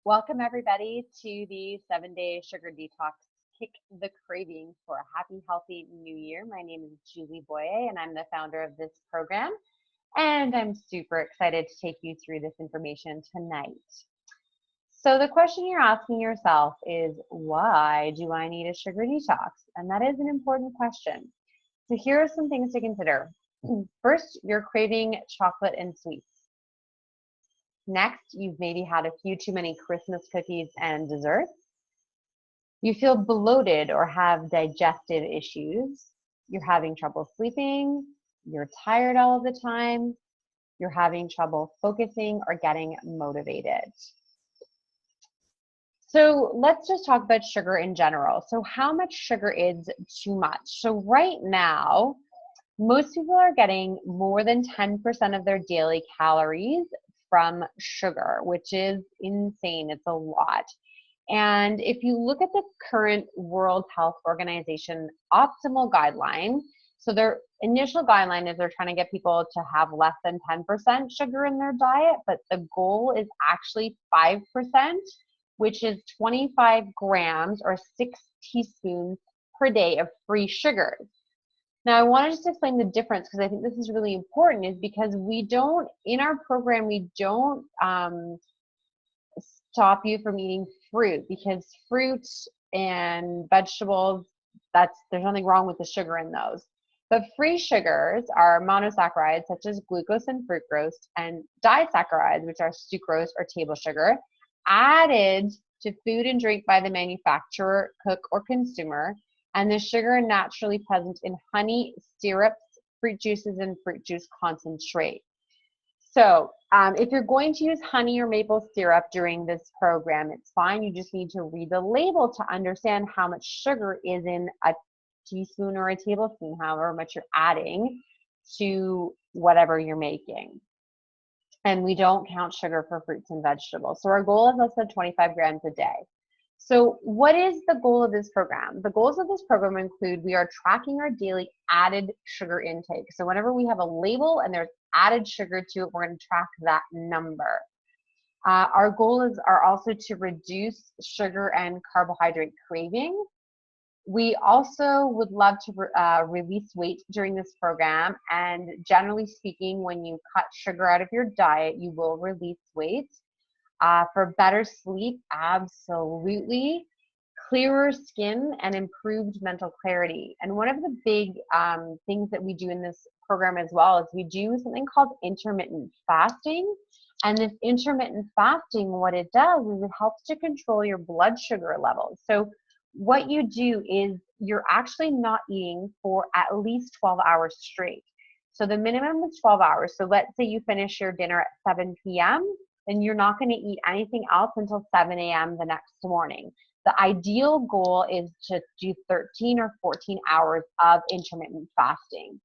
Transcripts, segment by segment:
Welcome, everybody, to the 7-Day Sugar Detox Kick the Craving for a Happy, Healthy New Year. My name is Julie Boye, and I'm the founder of this program. And I'm super excited to take you through this information tonight. So, the question you're asking yourself is, why do I need a sugar detox? And that is an important question. So, here are some things to consider. First, you're craving chocolate and sweets. Next, you've maybe had a few too many Christmas cookies and desserts. You feel bloated or have digestive issues. You're having trouble sleeping. You're tired all the time. You're having trouble focusing or getting motivated. So let's just talk about sugar in general. So how much sugar is too much? So right now, most people are getting more than 10% of their daily calories from sugar, which is insane. It's a lot. And if you look at the current World Health Organization optimal guideline, so their initial guideline is they're trying to get people to have less than 10% sugar in their diet, but the goal is actually 5%, which is 25 grams or 6 teaspoons per day of free sugars. Now, I want to just explain the difference because I think this is really important, is because we don't, in our program, we don't stop you from eating fruit, because fruit and vegetables, there's nothing wrong with the sugar in those. But free sugars are monosaccharides such as glucose and fructose, and disaccharides, which are sucrose or table sugar, added to food and drink by the manufacturer, cook, or consumer. And the sugar naturally present in honey, syrups, fruit juices, and fruit juice concentrate. So if you're going to use honey or maple syrup during this program, it's fine. You just need to read the label to understand how much sugar is in a teaspoon or a tablespoon, however much you're adding to whatever you're making. And we don't count sugar for fruits and vegetables. So our goal is less than 25 grams a day. So what is the goal of this program? The goals of this program include, we are tracking our daily added sugar intake. So whenever we have a label and there's added sugar to it, we're going to track that number. Our goals are also to reduce sugar and carbohydrate cravings. We also would love to release weight during this program. And generally speaking, when you cut sugar out of your diet, you will release weight. For better sleep, absolutely. Clearer skin and improved mental clarity. And one of the big things that we do in this program as well is we do something called intermittent fasting. And this intermittent fasting, what it does is it helps to control your blood sugar levels. So what you do is you're actually not eating for at least 12 hours straight. So the minimum is 12 hours. So let's say you finish your dinner at 7 p.m., then you're not going to eat anything else until 7 a.m. the next morning. The ideal goal is to do 13 or 14 hours of intermittent fasting.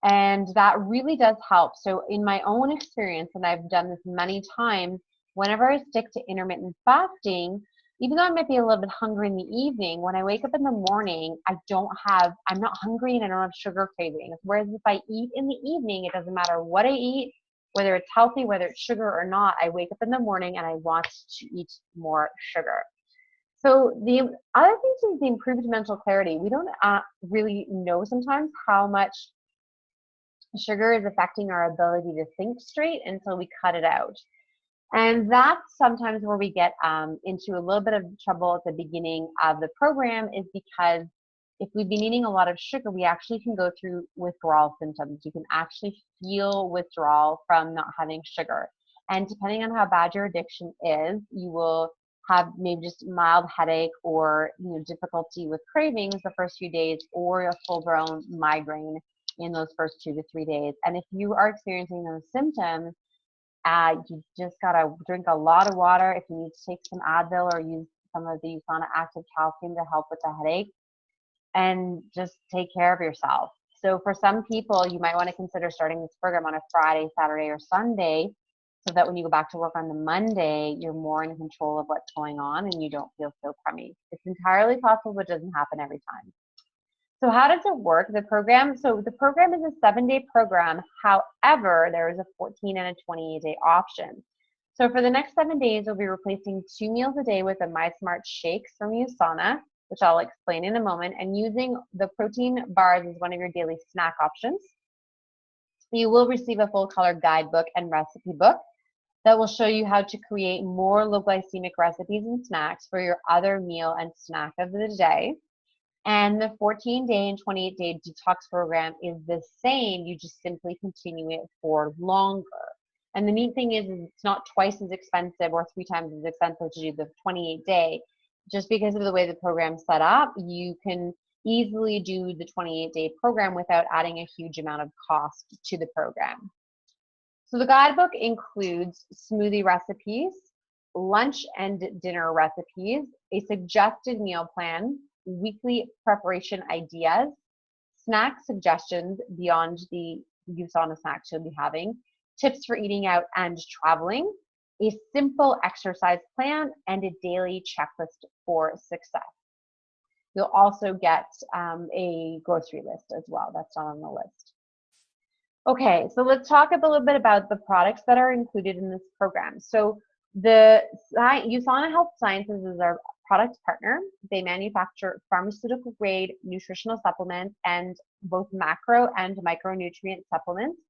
And that really does help. So in my own experience, and I've done this many times, whenever I stick to intermittent fasting, even though I might be a little bit hungry in the evening, when I wake up in the morning, I'm not hungry and I don't have sugar cravings. Whereas if I eat in the evening, it doesn't matter what I eat, whether it's healthy, whether it's sugar or not, I wake up in the morning and I want to eat more sugar. So the other thing is the improved mental clarity. We don't really know sometimes how much sugar is affecting our ability to think straight until we cut it out. And that's sometimes where we get into a little bit of trouble at the beginning of the program, is because if we've been eating a lot of sugar, we actually can go through withdrawal symptoms. You can actually feel withdrawal from not having sugar. And depending on how bad your addiction is, you will have maybe just mild headache or difficulty with cravings the first few days, or a full-blown migraine in those first 2 to 3 days. And if you are experiencing those symptoms, you just gotta drink a lot of water. If you need to take some Advil or use some of the active calcium to help with the headache, and just take care of yourself. So for some people, you might want to consider starting this program on a Friday, Saturday, or Sunday, so that when you go back to work on the Monday, you're more in control of what's going on and you don't feel so crummy. It's entirely possible, but it doesn't happen every time. So how does it work, the program? So the program is a 7-day program. However, there is a 14 and a 28-day option. So for the next 7 days, we'll be replacing 2 meals a day with a MySmart shakes from USANA, which I'll explain in a moment, and using the protein bars as one of your daily snack options. You will receive a full color guidebook and recipe book that will show you how to create more low glycemic recipes and snacks for your other meal and snack of the day. And the 14-day and 28-day detox program is the same. You just simply continue it for longer. And the neat thing is it's not twice as expensive or 3 times as expensive to do the 28-day. Just because of the way the program's set up, you can easily do the 28-day program without adding a huge amount of cost to the program. So the guidebook includes smoothie recipes, lunch and dinner recipes, a suggested meal plan, weekly preparation ideas, snack suggestions beyond the USANA snacks you'll be having, tips for eating out and traveling, a simple exercise plan, and a daily checklist for success. You'll also get a grocery list as well. That's not on the list. Okay, so let's talk a little bit about the products that are included in this program. So the USANA Health Sciences is our product partner. They manufacture pharmaceutical grade nutritional supplements and both macro and micronutrient supplements.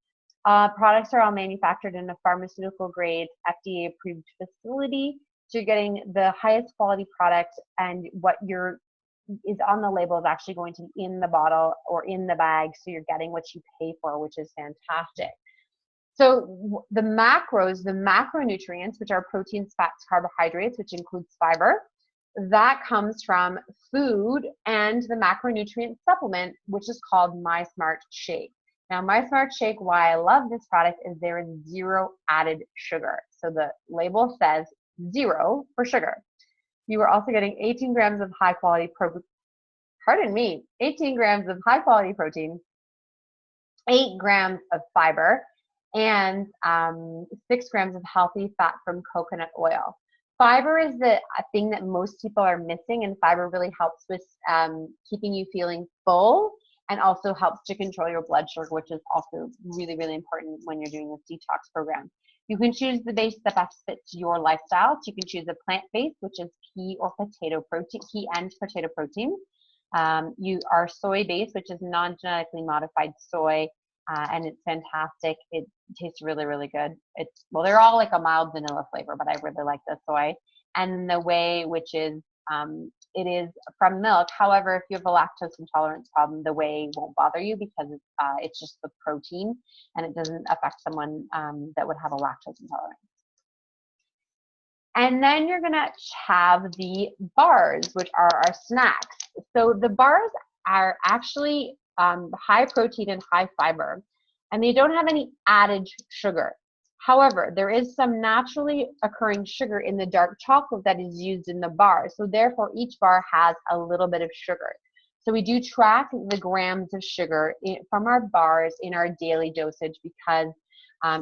Products are all manufactured in a pharmaceutical grade FDA approved facility. So you're getting the highest quality product, and what is on the label is actually going to be in the bottle or in the bag, so you're getting what you pay for, which is fantastic. So the macros, the macronutrients, which are proteins, fats, carbohydrates, which includes fiber, that comes from food and the macronutrient supplement, which is called MySmart Shake. Now, MySmart Shake, why I love this product is there is 0 added sugar. So the label says 0 for sugar. You are also getting 18 grams of high quality 18 grams of high quality protein, 8 grams of fiber, and 6 grams of healthy fat from coconut oil. Fiber is the thing that most people are missing, and fiber really helps with keeping you feeling full, and also helps to control your blood sugar, which is also really, really important when you're doing this detox program. You can choose the base that best fits your lifestyle. So you can choose a plant-based, which is pea or potato protein, pea and potato protein. You are soy-based, which is non-genetically modified soy, and it's fantastic. It tastes really, really good. Well, they're all like a mild vanilla flavor, but I really like the soy. And the whey, which is it is from milk. However, if you have a lactose intolerance problem, the whey won't bother you because it's just the protein, and it doesn't affect someone that would have a lactose intolerance. And then you're gonna have the bars, which are our snacks. So the bars are actually high protein and high fiber, and they don't have any added sugar. However, there is some naturally occurring sugar in the dark chocolate that is used in the bar. So therefore, each bar has a little bit of sugar. So we do track the grams of sugar from our bars in our daily dosage, because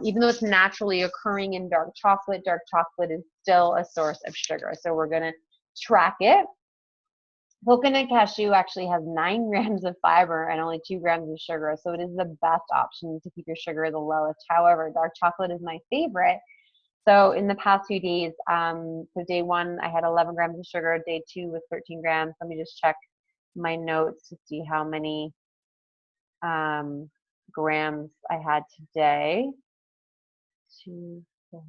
even though it's naturally occurring in dark chocolate is still a source of sugar. So we're gonna track it. Coconut cashew actually has 9 grams of fiber and only 2 grams of sugar, so it is the best option to keep your sugar the lowest. However, dark chocolate is my favorite. So in the past few days, so day 1, I had 11 grams of sugar. Day 2 was 13 grams. Let me just check my notes to see how many grams I had today. 2, 4,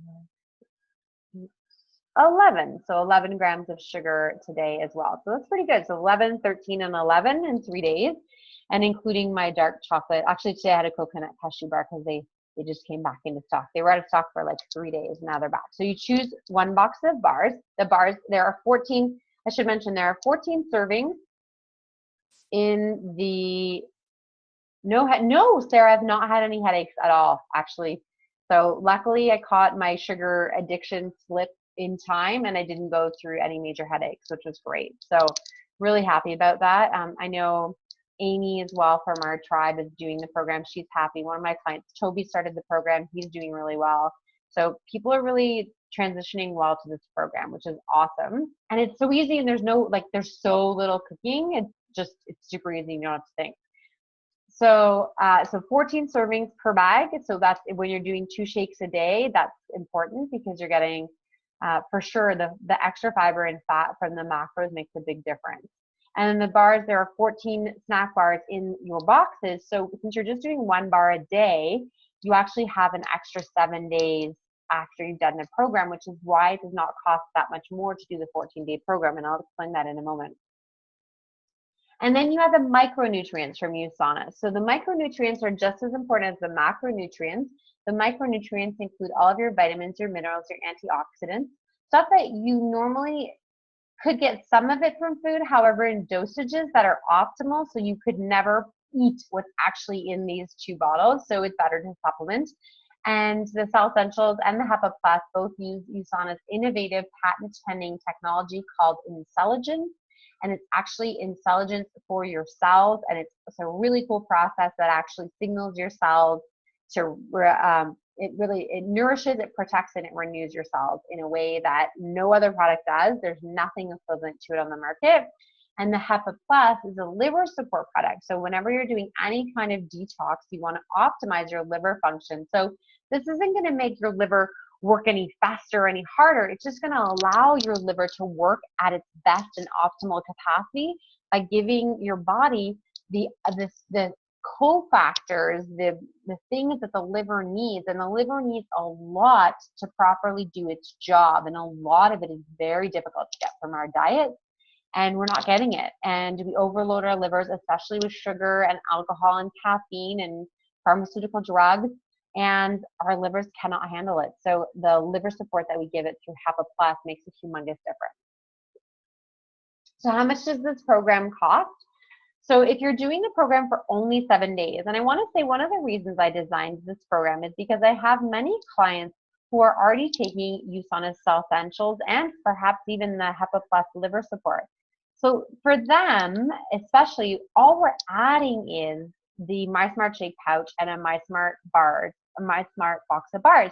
8, 11. So 11 grams of sugar today as well. So that's pretty good. So 11, 13, and 11 in 3 days, and including my dark chocolate. Actually, today I had a coconut cashew bar because they just came back into stock. They were out of stock for like 3 days. Now they're back. So you choose 1 box of bars. The bars, there are 14, I should mention there are 14 servings in the, no, Sarah, I've not had any headaches at all, actually. So luckily I caught my sugar addiction slip in time, and I didn't go through any major headaches, which was great. So really happy about that. I know Amy as well from our tribe is doing the program. She's happy. One of my clients, Toby, started the program. He's doing really well. So people are really transitioning well to this program, which is awesome. And it's so easy, and there's so little cooking. It's super easy. You don't have to think. So 14 servings per bag. So that's when you're doing 2 shakes a day. That's important because you're getting, for sure, the extra fiber and fat from the macros makes a big difference. And in the bars, there are 14 snack bars in your boxes. So since you're just doing 1 bar a day, you actually have an extra 7 days after you've done the program, which is why it does not cost that much more to do the 14-day program. And I'll explain that in a moment. And then you have the micronutrients from USANA. So the micronutrients are just as important as the macronutrients. The micronutrients include all of your vitamins, your minerals, your antioxidants, stuff that you normally could get some of it from food, however, in dosages that are optimal. So you could never eat what's actually in these 2 bottles. So it's better to supplement. And the Cell Essentials and the HEPA Plus both use USANA's innovative patent pending technology called intelligence. And it's actually intelligence for your cells. And it's a really cool process that actually signals your cells to, it nourishes, it protects, and it renews your cells in a way that no other product does. There's nothing equivalent to it on the market. And the HEPA Plus is a liver support product. So whenever you're doing any kind of detox, you want to optimize your liver function. So this isn't going to make your liver work any faster or any harder. It's just going to allow your liver to work at its best and optimal capacity by giving your body the cofactors, the things that the liver needs. And the liver needs a lot to properly do its job. And a lot of it is very difficult to get from our diet. And we're not getting it. And we overload our livers, especially with sugar and alcohol and caffeine and pharmaceutical drugs. And our livers cannot handle it. So the liver support that we give it through HEPA Plus makes a humongous difference. So how much does this program cost? So if you're doing the program for only 7 days, and I want to say one of the reasons I designed this program is because I have many clients who are already taking USANA's Cell Essentials and perhaps even the HEPA Plus liver support. So for them, especially, all we're adding is the MySmart Shake pouch and a MySmart box of bars.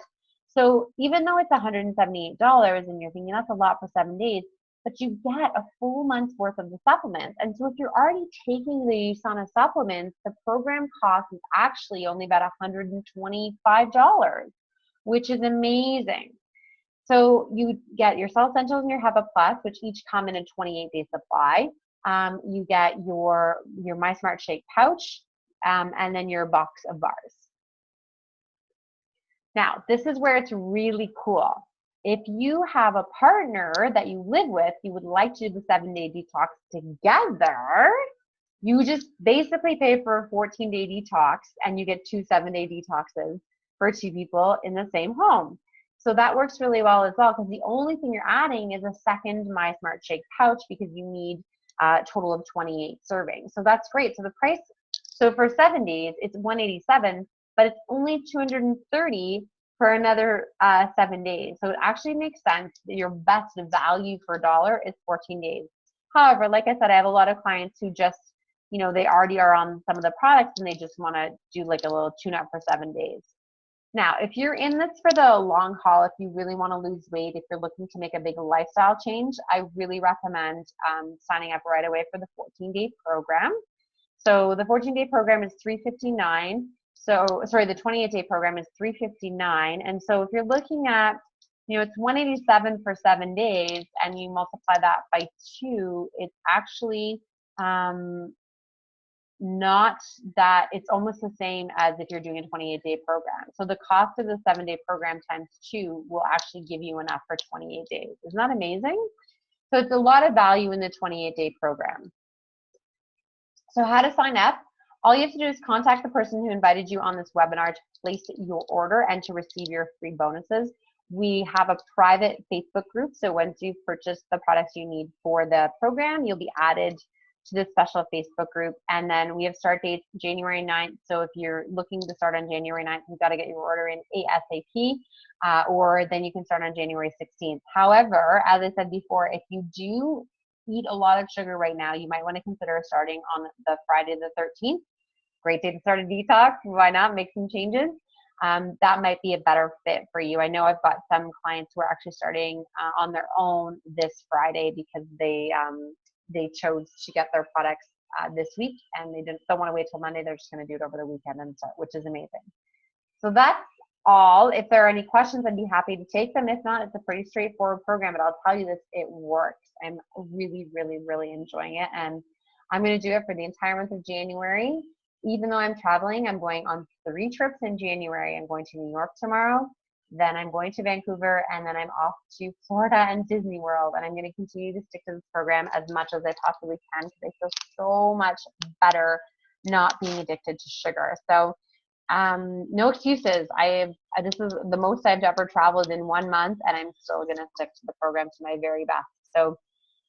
So even though it's $178 and you're thinking that's a lot for 7 days, but you get a full month's worth of the supplements. And so if you're already taking the USANA supplements, the program cost is actually only about $125, which is amazing. So you get your Cell Essentials and your HEPA Plus, which each come in a 28-day supply. You get your MySmart Shake pouch, and then your box of bars. Now, this is where it's really cool. If you have a partner that you live with, you would like to do the 7-day detox together, you just basically pay for a 14-day detox and you get 2 7-day detoxes for 2 people in the same home. So that works really well as well, because the only thing you're adding is a second MySmart Shake pouch because you need a total of 28 servings. So that's great. So the price, so for 7 days, it's $187, but it's only $230 for another 7 days. So it actually makes sense that your best value for dollar is 14 days. However, like I said, I have a lot of clients who just, they already are on some of the products and they just want to do like a little tune-up for 7 days. Now, if you're in this for the long haul, if you really want to lose weight, if you're looking to make a big lifestyle change, I really recommend signing up right away for the 14-day program. So the 14-day program is $359. So, sorry, the 28-day program is $359. And so if you're looking at, it's $187 for 7 days, and you multiply that by 2, it's actually not that, it's almost the same as if you're doing a 28-day program. So the cost of the 7-day program times 2 will actually give you enough for 28 days. Isn't that amazing? So it's a lot of value in the 28-day program. So how to sign up? All you have to do is contact the person who invited you on this webinar to place your order and to receive your free bonuses. We have a private Facebook group, so once you've purchased the products you need for the program, you'll be added to this special Facebook group. And then we have start dates January 9th. So if you're looking to start on January 9th, you've got to get your order in ASAP, or then you can start on January 16th. However, as I said before, if you do eat a lot of sugar right now, you might want to consider starting on the Friday the 13th. Great day to start a detox. Why not make some changes? That might be a better fit for you. I know I've got some clients who are actually starting on their own this Friday because they chose to get their products this week, and they don't want to wait till Monday. They're just going to do it over the weekend and start, which is amazing. So that's all. If there are any questions, I'd be happy to take them. If not, it's a pretty straightforward program, but I'll tell you this, it works. I'm really, really, really enjoying it. And I'm going to do it for the entire month of January. Even though I'm traveling, I'm going on 3 trips in January. I'm going to New York tomorrow, then I'm going to Vancouver, and then I'm off to Florida and Disney World. And I'm going to continue to stick to this program as much as I possibly can because I feel so much better not being addicted to sugar. So no excuses. This is the most I've ever traveled in 1 month, and I'm still going to stick to the program to my very best. So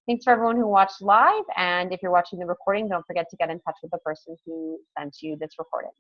thanks for everyone who watched live, and if you're watching the recording, don't forget to get in touch with the person who sent you this recording.